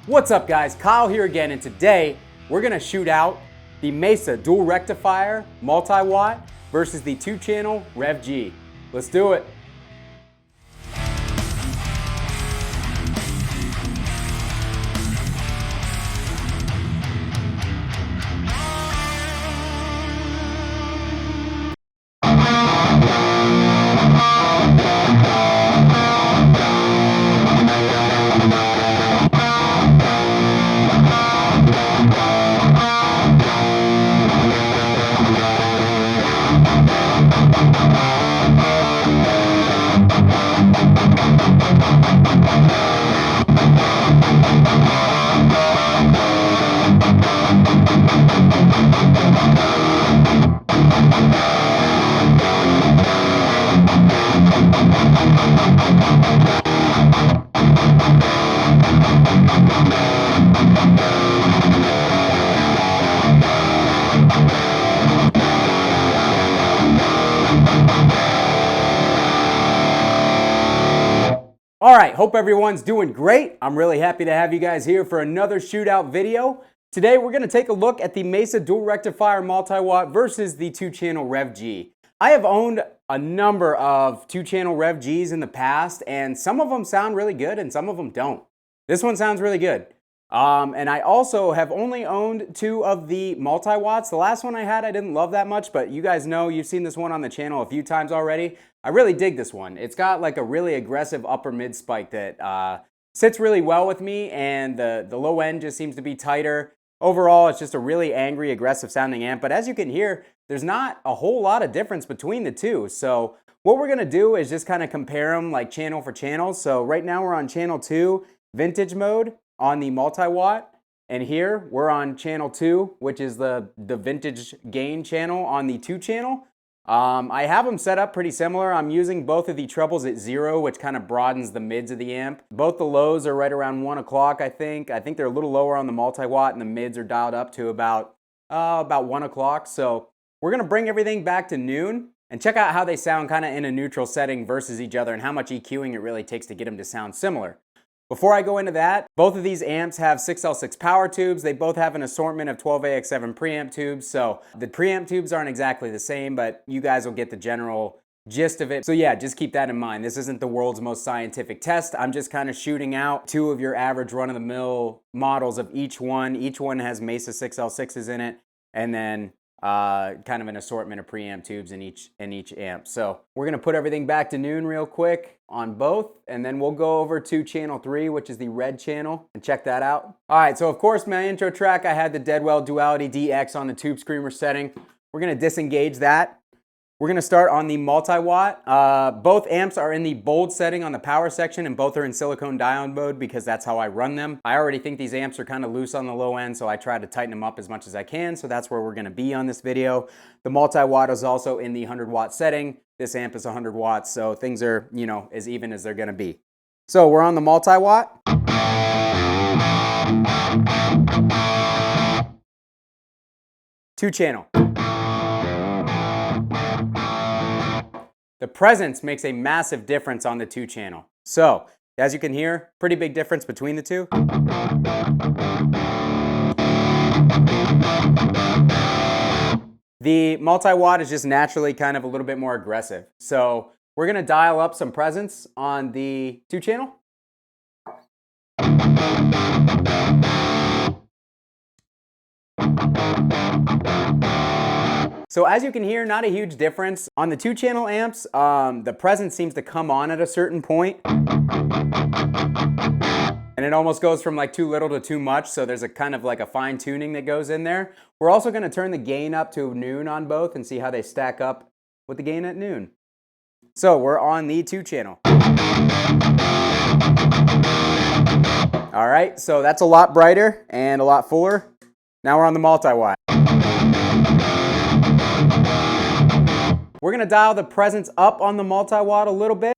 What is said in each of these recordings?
What's up guys, Kyle here again, and today we're gonna shoot out the Mesa dual rectifier multi-watt versus the 2-channel Rev G. Let's do it. All right, hope everyone's doing great. I'm really happy to have you guys here for another shootout video. Today we're gonna take a look at the Mesa dual rectifier multi-watt versus the 2-channel Rev G. I have owned a number of 2-channel Rev Gs in the past, and some of them sound really good and some of them don't. This one sounds really good. And I also have only owned 2 of the multi-watts. The last one I had, I didn't love that much, but you guys know, you've seen this one on the channel a few times already. I really dig this one. It's got like a really aggressive upper mid spike that sits really well with me, and the low end just seems to be tighter. Overall, it's just a really angry, aggressive sounding amp, but as you can hear, there's not a whole lot of difference between the two. So what we're gonna do is just kind of compare them like channel for channel. So right now we're on channel 2, vintage mode on the multi-watt, and here we're on channel 2, which is the vintage gain channel on the 2-channel. I have them set up pretty similar. I'm using both of the trebles at 0, which kind of broadens the mids of the amp. Both the lows are right around 1 o'clock, I think. I think they're a little lower on the multi-watt, and the mids are dialed up to about 1 o'clock. So we're gonna bring everything back to noon and check out how they sound kind of in a neutral setting versus each other, and how much EQing it really takes to get them to sound similar. Before I go into that, both of these amps have 6L6 power tubes. They both have an assortment of 12AX7 preamp tubes. So the preamp tubes aren't exactly the same, but you guys will get the general gist of it. So yeah, just keep that in mind. This isn't the world's most scientific test. I'm just kind of shooting out 2 of your average run-of-the-mill models of each one. Each one has Mesa 6L6s in it, and then kind of an assortment of preamp tubes in each amp. So we're gonna put everything back to noon real quick on both, and then we'll go over to channel 3, which is the red channel, and check that out. All right, so of course my intro track, I had the Deadweald Duality DX on the tube screamer setting. We're gonna disengage that. We're gonna start on the multi-watt. Both amps are in the bold setting on the power section, and both are in silicone diode mode because that's how I run them. I already think these amps are kind of loose on the low end, so I try to tighten them up as much as I can, so that's where we're gonna be on this video. The multi-watt is also in the 100-watt setting. This amp is 100 watts, so things are, you know, as even as they're gonna be. So we're on the multi-watt. 2-channel. The presence makes a massive difference on the 2-channel. So, as you can hear, pretty big difference between the two. The multi-watt is just naturally kind of a little bit more aggressive. So, we're gonna dial up some presence on the 2-channel. So as you can hear, not a huge difference. On the 2-channel amps, the presence seems to come on at a certain point. And it almost goes from like too little to too much, so there's a kind of like a fine tuning that goes in there. We're also gonna turn the gain up to noon on both and see how they stack up with the gain at noon. So we're on the 2-channel. All right, so that's a lot brighter and a lot fuller. Now we're on the multi-watt. We're gonna dial the presence up on the multi-watt a little bit.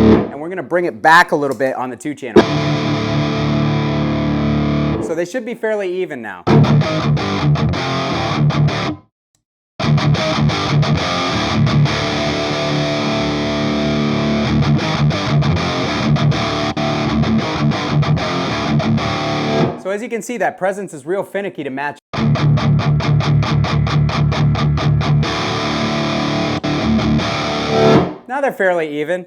And we're gonna bring it back a little bit on the 2-channel. So they should be fairly even now. So as you can see, that presence is real finicky to match. Now they're fairly even.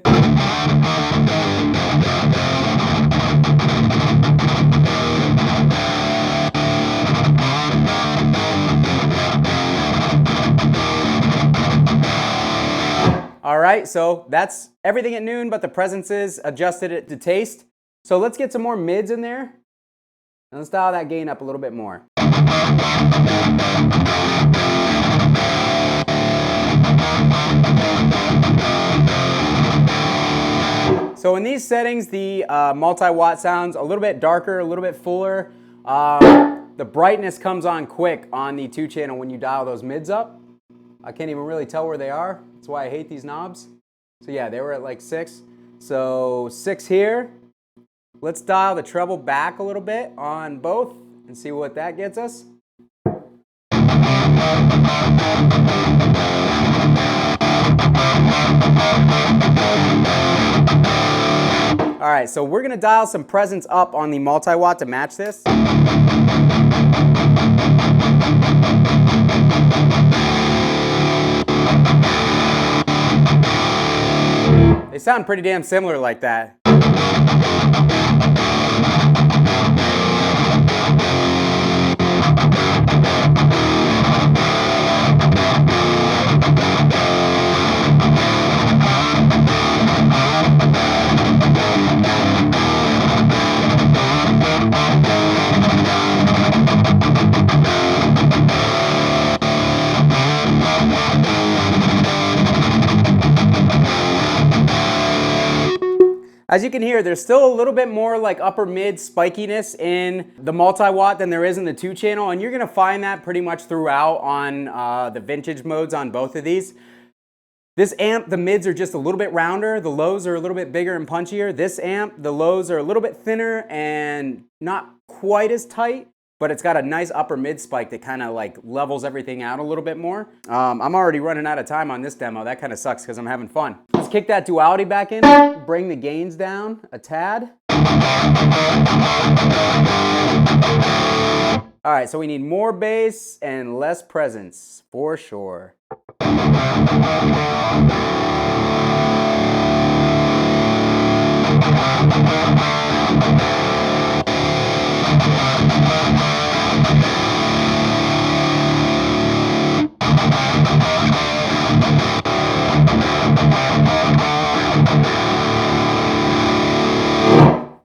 All right, so that's everything at noon, but the presence is adjusted it to taste. So let's get some more mids in there. And let's dial that gain up a little bit more. So in these settings, the multi-watt sounds a little bit darker, a little bit fuller. The brightness comes on quick on the 2-channel when you dial those mids up. I can't even really tell where they are. That's why I hate these knobs. So yeah, they were at like 6. So 6 here. Let's dial the treble back a little bit on both and see what that gets us. All right, so we're gonna dial some presence up on the multi-watt to match this. They sound pretty damn similar like that. As you can hear, there's still a little bit more like upper mid spikiness in the multi-watt than there is in the 2-channel, and you're gonna find that pretty much throughout on the vintage modes on both of these. This amp, the mids are just a little bit rounder, the lows are a little bit bigger and punchier. This amp, the lows are a little bit thinner and not quite as tight, but it's got a nice upper mid spike that kind of like levels everything out a little bit more. I'm already running out of time on this demo. That kind of sucks because I'm having fun. Let's kick that duality back in, bring the gains down a tad. All right, so we need more bass and less presence, for sure.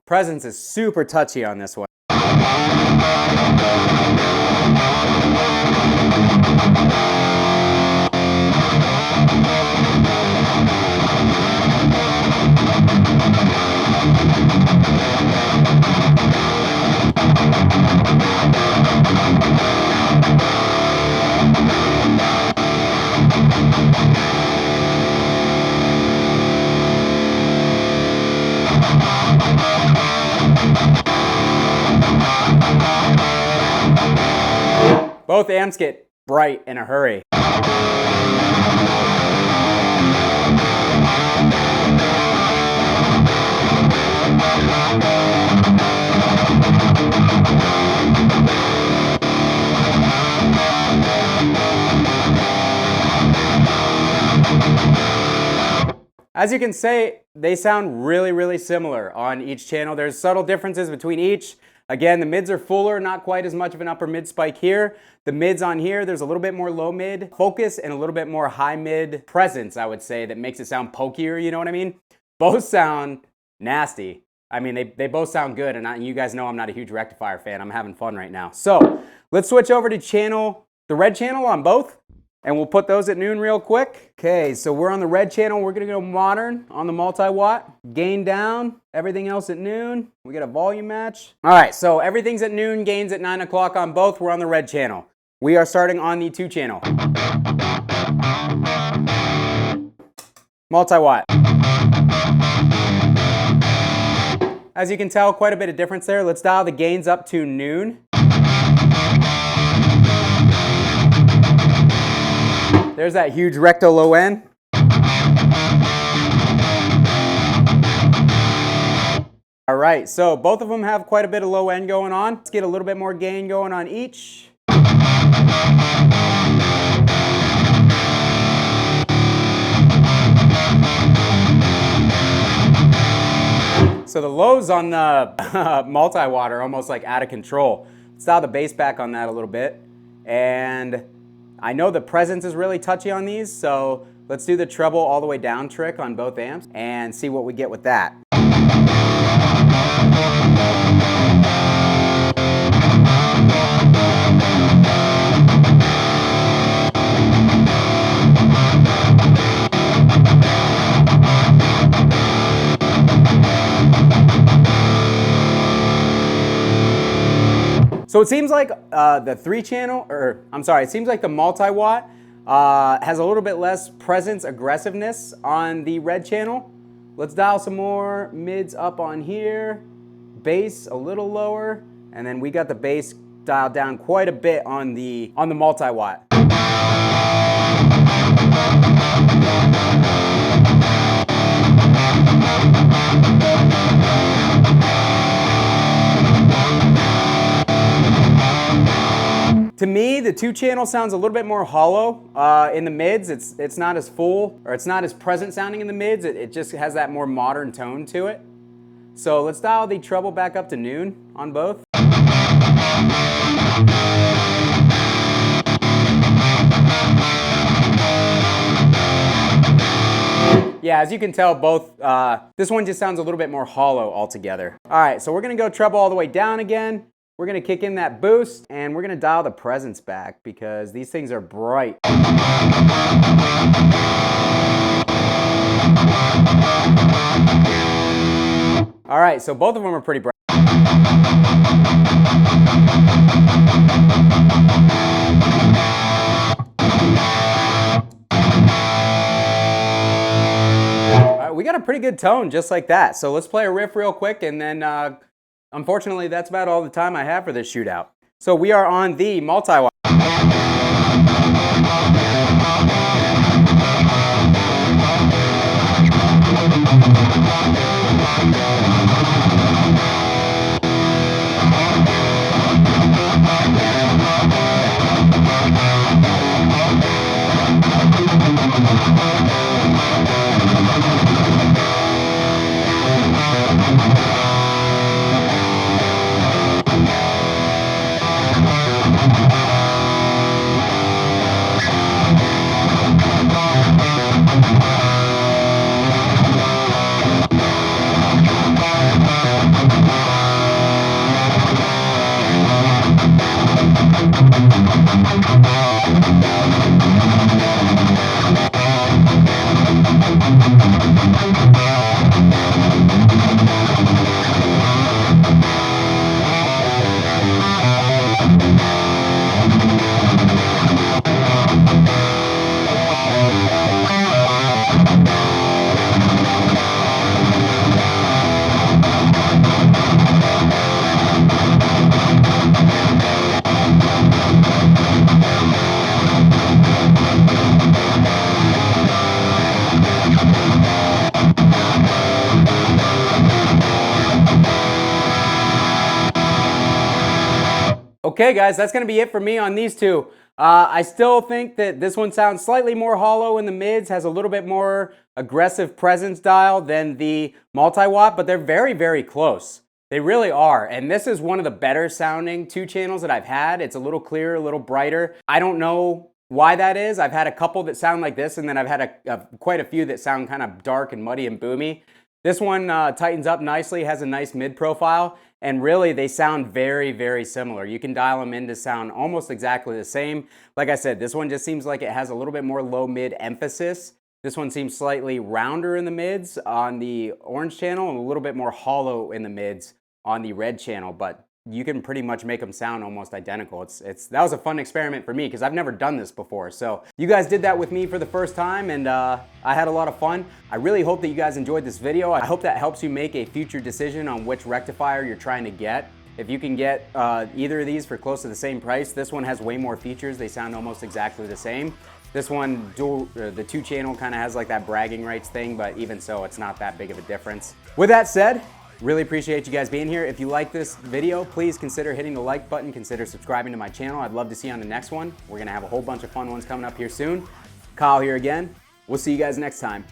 Presence is super touchy on this one. Both amps get bright in a hurry. As you can say, they sound really, really similar on each channel. There's subtle differences between each. Again, the mids are fuller, not quite as much of an upper mid spike here. The mids on here, there's a little bit more low mid focus and a little bit more high mid presence, I would say, that makes it sound pokier, you know what I mean? Both sound nasty. I mean, they both sound good, and you guys know I'm not a huge Rectifier fan. I'm having fun right now. So let's switch over to the red channel on both, and we'll put those at noon real quick. Okay, so we're on the red channel. We're gonna go modern on the multi-watt. Gain down, everything else at noon. We get a volume match. All right, so everything's at noon, gains at 9 o'clock on both. We're on the red channel. We are starting on the 2 channel. Multi-watt. As you can tell, quite a bit of difference there. Let's dial the gains up to noon. There's that huge recto low end. All right, so both of them have quite a bit of low end going on. Let's get a little bit more gain going on each. So the lows on the multi-watt are almost like out of control. Let's dial the bass back on that a little bit. And I know the presence is really touchy on these, so let's do the treble all the way down trick on both amps and see what we get with that. So it seems like the it seems like the multi-watt has a little bit less presence aggressiveness on the red channel. Let's dial some more mids up on here, bass a little lower, and then we got the bass dialed down quite a bit on the multi-watt. To me, the 2-channel sounds a little bit more hollow in the mids. It's not as full, or it's not as present sounding in the mids. It just has that more modern tone to it. So let's dial the treble back up to noon on both. Yeah, as you can tell, both, this one just sounds a little bit more hollow altogether. All right, so we're gonna go treble all the way down again. We're gonna kick in that boost, and we're gonna dial the presence back because these things are bright. All right, so both of them are pretty bright. All right, we got a pretty good tone just like that. So let's play a riff real quick, and then unfortunately, that's about all the time I have for this shootout. So we are on the multi-watt. Okay guys, that's gonna be it for me on these two. I still think that this one sounds slightly more hollow in the mids, has a little bit more aggressive presence dial than the multi-watt, but they're very, very close. They really are, and this is one of the better sounding 2-channels that I've had. It's a little clearer, a little brighter. I don't know why that is. I've had a couple that sound like this, and then I've had quite a few that sound kind of dark and muddy and boomy. This one tightens up nicely, has a nice mid profile, and really they sound very, very similar. You can dial them in to sound almost exactly the same. Like I said, this one just seems like it has a little bit more low mid emphasis. This one seems slightly rounder in the mids on the orange channel and a little bit more hollow in the mids on the red channel, but you can pretty much make them sound almost identical. That was a fun experiment for me because I've never done this before. So you guys did that with me for the first time, and I had a lot of fun. I really hope that you guys enjoyed this video. I hope that helps you make a future decision on which rectifier you're trying to get. If you can get either of these for close to the same price, this one has way more features. They sound almost exactly the same. This one, the 2-channel kind of has like that bragging rights thing, but even so, it's not that big of a difference. With that said, Really appreciate you guys being here. If you like this video, please consider hitting the like button, consider subscribing to my channel. I'd love to see you on the next one. We're gonna have a whole bunch of fun ones coming up here soon. Kyle here again. We'll see you guys next time.